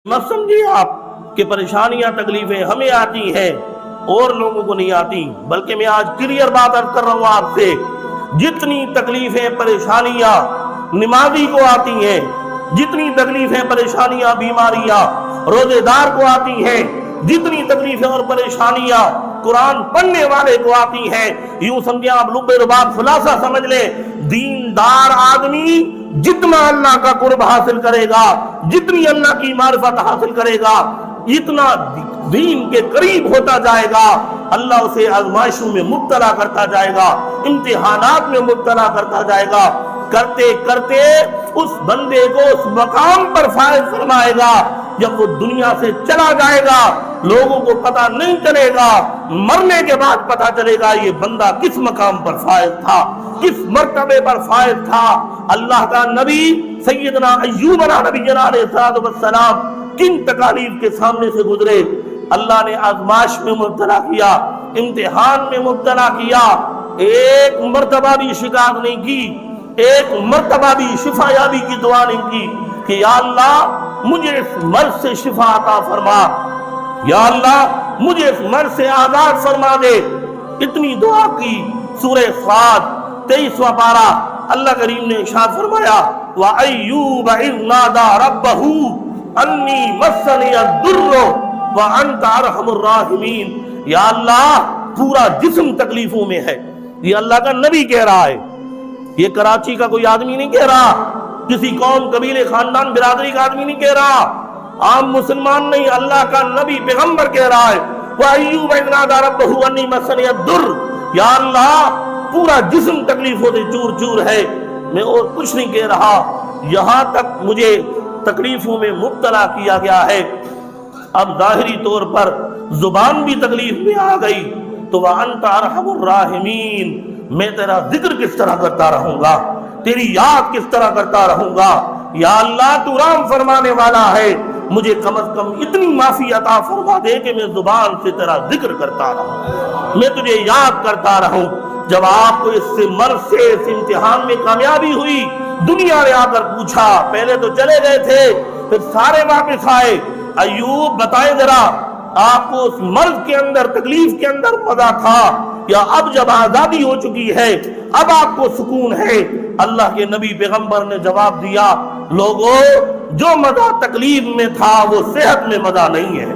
मत समझिए आप कि परेशानियां तकलीफें हमें आती हैं और लोगों को नहीं आती, बल्कि मैं आज क्लियर बात अर्ज कर रहा हूं आपसे। जितनी तकलीफें परेशानियां नमाजी को आती हैं, जितनी तकलीफें परेशानियां बीमारियां रोजेदार को आती हैं, जितनी तकलीफें और परेशानियां कुरान पढ़ने वाले को आती हैं, यूं समझे आप लुब्बे-रुबाब खुलासा समझ ले, दीनदार आदमी जितना अल्लाह का कुर्ब हासिल करेगा, जितनी अल्लाह की मारिफत हासिल करेगा, इतना दीन के करीब होता जाएगा, अल्लाह उसे आजमाइशों में मुब्तला करता जाएगा, इम्तिहानात में मुब्तला करता जाएगा। करते करते उस बंदे को उस मकाम पर फायज फरमाएगा, जब वो दुनिया से चला जाएगा लोगों को पता नहीं चलेगा, मरने के बाद पता चलेगा ये बंदा किस मकाम पर फायज था, किस मर्तबे पर फायज था। अल्लाह का नबी सैयदना अय्यूब अलैहिस्सलाम किन तकालीफ के सामने से गुजरे, अल्लाह ने आजमाइश में मुब्तला किया, इम्तिहान में मुब्तला किया, एक मर्तबा भी शिकायत नहीं की, एक मर्तबा भी शिफायाबी की दुआ नहीं की कि या अल्लाह मुझे इस मर्ज से शिफा अता फरमा, या अल्लाह मुझे इस मर्ज से आजाद फरमा दे। इतनी दुआ की। सूरह साद 23वां पारा अल्लाह करीम ने इरशाद फरमाया, व अय्यूब इज़ नादा रब्बहू अन्नी मस्सनी अद्दुर्र व अंत अरहमुर राहिमीन। या अल्लाह पूरा जिस्म तकलीफों में है, ये अल्लाह का नबी कह रहा है, ये कराची का कोई आदमी नहीं कह रहा, किसी कौम कबीले खानदान बिरादरी का आदमी नहीं कह रहा, आम मुसलमान नहीं, अल्लाह का नबी पैगंबर कह रहा है। व अय्यूब इज़ नादा रब्बहू अन्नी मस्सनी अद्दुर्र। या अल्लाह पूरा जिस्म तकलीफों से चूर चूर है, मैं और कुछ नहीं कह रहा, यहां तक मुझे तकलीफों में मुब्तला किया गया है। अब जाहिरी तौर पर जुबान भी तकलीफ में आ गई, तो वह अंत अरहमुर राहिमीन, मैं तेरा जिक्र किस तरह करता रहूंगा, तेरी याद किस तरह करता रहूंगा। या अल्लाह तू राम फरमाने वाला है, मुझे कम से कम इतनी माफी अता फरमा दे कि मैं जुबान से तेरा जिक्र करता रहूं, मैं तुझे याद करता रहूं। जब आपको इससे मर्ज से इस इम्तिहान में कामयाबी हुई, दुनिया ने आकर पूछा, पहले तो चले गए थे फिर सारे वापस आए, अय्यूब बताएं जरा आपको उस मर्ज के अंदर तकलीफ के अंदर मजा था, या अब जब आजादी हो चुकी है अब आपको सुकून है। अल्लाह के नबी पैगंबर ने जवाब दिया, लोगों जो मजा तकलीफ में था वो सेहत में मजा नहीं है।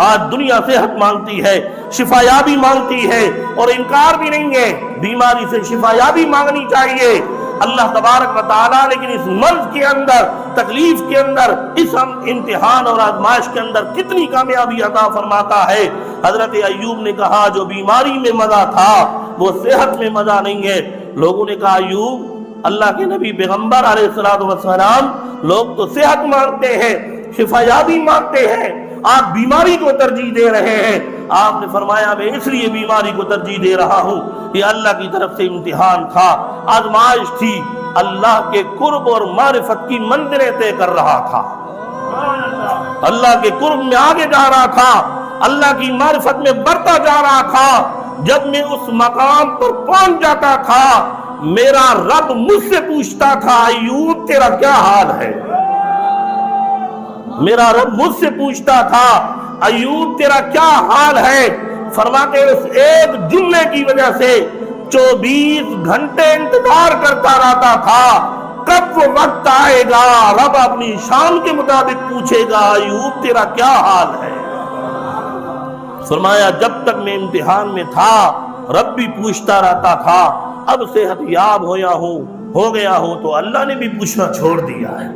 आज दुनिया सेहत मांगती है, शिफायाबी मांगती है, और इनकार भी नहीं है, बीमारी से शिफायाबी मांगनी चाहिए अल्लाह तबारक व तआला, लेकिन इस मर्ज के अंदर तकलीफ के अंदर इस इम्तिहान और आजमाइश के अंदर कितनी कामयाबी अता फरमाता है। हजरत अय्यूब ने कहा जो बीमारी में मजा था वो सेहत में मजा नहीं है। लोगों ने कहा अय्यूब अल्लाह के नबी पैगंबर अलैहिस्सलातु वस्सलाम, लोग तो सेहत मांगते हैं, शिफायाबी मांगते हैं, आप बीमारी को तरजीह दे रहे हैं। आपने फरमाया मैं इसलिए बीमारी को तरजीह दे रहा हूं, ये अल्लाह की तरफ से इम्तिहान था, आजमाइश थी, अल्लाह के कुर्ब और मारिफत की मंजिलें तय कर रहा था, अल्लाह के कुर्ब में आगे जा रहा था, अल्लाह की मारिफत में बढ़ता जा रहा था। जब मैं उस मकाम पर पहुंच जाता था, मेरा रब मुझसे पूछता था, अय्यूब तेरा क्या हाल है। मेरा रब मुझसे पूछता था, अय्यूब तेरा क्या हाल है। फरमाते उस एक जुमले की वजह से 24 घंटे इंतजार करता रहता था, कब वो वक्त आएगा रब अपनी शान के मुताबिक पूछेगा, अय्यूब तेरा क्या हाल है। फरमाया जब तक मैं इम्तिहान में था रब भी पूछता रहता था, अब सेहत याब हो गया हूं तो अल्लाह ने भी पूछना छोड़ दिया है।